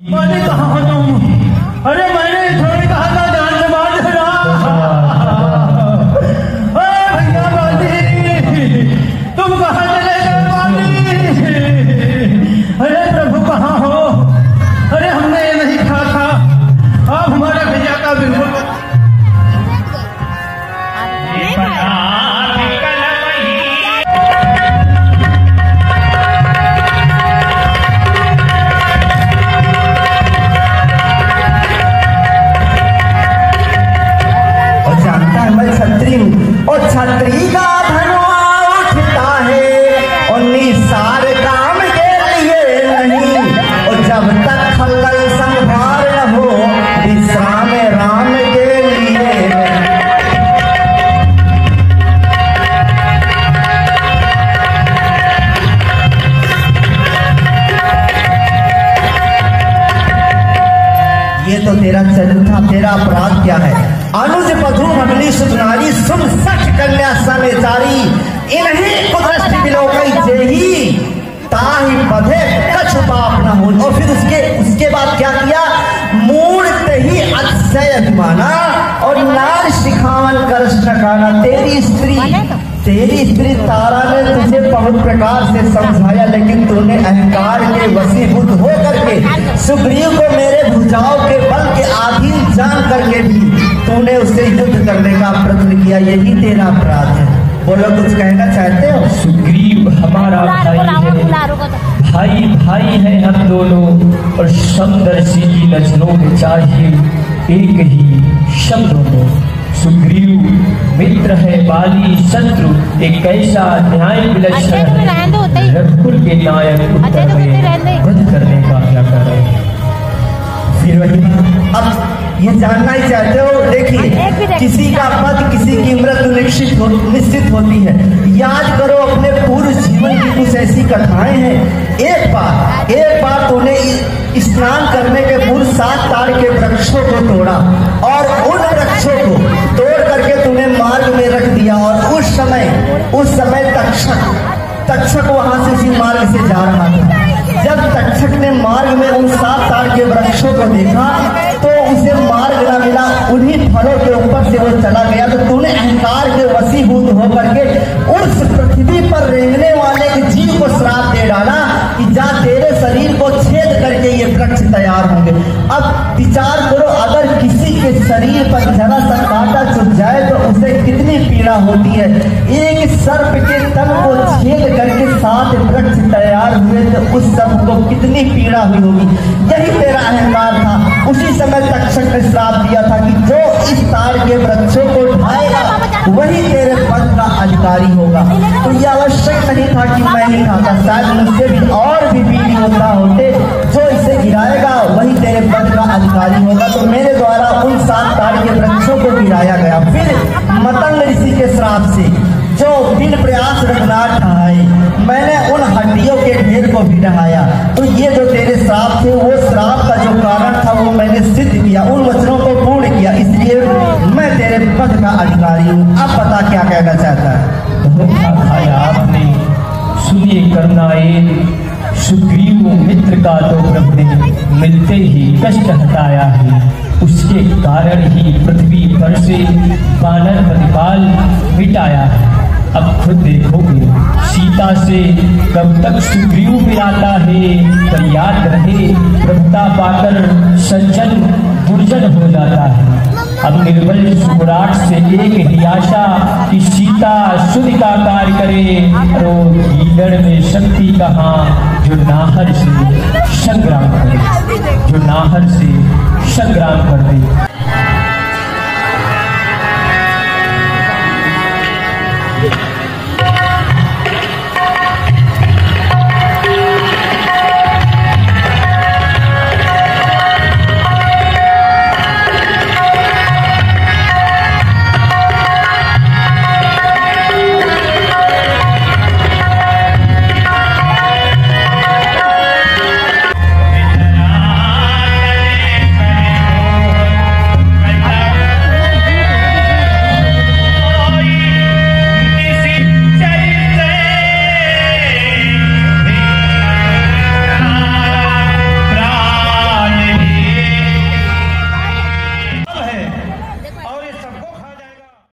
मैंने कहा हो तुम? अरे मैंने थोड़ी कहा था जान से बात भैया बाली, तुम कहाँ चले गए बाली? अरे प्रभु कहाँ हो? अरे हमने ये नहीं कहा था, आप हमारे भैया का बिल्कुल और छतरी का धनुआ उठता है और निसार काम के लिए नहीं, और जब तक खलल संभार न हो विश्राम राम के लिए। ये तो तेरा चरित्र था, तेरा अपराध क्या है? अनुज बधू भगनी सुनारी सुम सठ कन्या समेतारी, इन्हीं कुदृष्टि बिलोकई जेही ताहि बधे कछ पाप न हो। और फिर उसके बाद क्या किया? मूर्त ही अतिशय अभिमाना और नार शिखावन कृष्ण काना। तेरी स्त्री तारा ने तुझे बहुत प्रकार से समझाया, लेकिन तूने अहंकार के वशीभूत हो करके सुग्रीव को मेरे भुजाओं के बल के अधीन जान करके भी तूने उससे युद्ध करने का प्रयत्न किया। यही तेरा अपराध है। बोलो, कुछ कहना चाहते हो? सुग्रीव हमारा भाई है हम दोनों, और समदर्शी की नजरों में चाहिए एक ही शब्द हो। सुग्रीव मित्र है, बाली शत्रु, एक ऐसा न्याय विलक्षण रघुकुल के नायक उत्तर में वध करने का क्या करें? फिर वही अब ये जानना ही चाहते हो? देखिए, किसी का पद किसी की मृत्यु निश्चित होती है। याद करो अपने पूर्व जीवन की कुछ ऐसी कथाएं हैं। एक बार तूने स्नान करने के पूर्व 7 ताड़ के वृक्षों को तोड़ा और उन वृक्षों को तोड़ करके तूने मार्ग में रख दिया, और उस समय तक्षक वहां से उसी मार्ग से जा रहा था। जब तक्षक ने मार्ग में उन 7 ताड़ के वृक्षों को देखा तो उसे मार्ग न मिला, उन्हीं फलों के ऊपर से वो चला गया। तो तूने अहंकार के वशीभूत होकर के उस पृथ्वी पर रेंगने वाले जीव को श्राप दे डाला कि जा तेरे शरीर को छेद करके ये वृक्ष तैयार होंगे। अब विचार करो, अगर किसी के शरीर पर जरा सा कांटा चुभ जाए तो उसे कितनी पीड़ा होती है। एक सर्प के तन को छेद करके 7 वृक्ष तैयार हुए तो उस सर्प को कितनी पीड़ा हुई होगी। यही तेरा अहंकार था। उसी समय तक्षक ने श्राप दिया था कि जो इस ताड़ के वृक्षों को ढाएगा वही तेरे पद का अधिकारी होगा। तो यह आवश्यक नहीं था कि मैं ही खाता, शायद मुझसे भी और भी वीर योद्धा होते। जो इसे गिराएगा वही तेरे पद का अधिकारी होगा। तो मेरे द्वारा उन 7 ताड़ के वृक्षों को गिराया गया। फिर मतंग ऋषि के श्राप से जो बिन प्रयास रघुनाथ ढहाए, मैंने उन हड्डियों के ढेर को भी ढहाया। तो ये जो तेरे श्राप थे, वो श्राप का जो कारण था वो मैंने सिद्ध किया, उन वचनों को पूर्ण किया, इसलिए मैं तेरे पद का अधिकारी हूँ। अब पता क्या कहना चाहता है? धोखा खाया आपने। सुनिए करुणाएं, सुग्रीव मित्र का तो प्रभु ने मिलते ही कष्ट हटाया है, उसके कारण ही पृथ्वी पर से वानर प्रतिपाल मिटाया है। अब खुद देखोगे सीता से कब तक सुग्रीव मिलाता है, पर याद रहे प्रभुता पाकर सज्जन दुर्जन हो जाता है। अब निर्बल सुराट से एक ही आशा कि सीता सुधि का कार्य करे, तो ईंधन में शक्ति कहाँ जो नाहर से संग्राम करे, जो नाहर से संग्राम कर दे।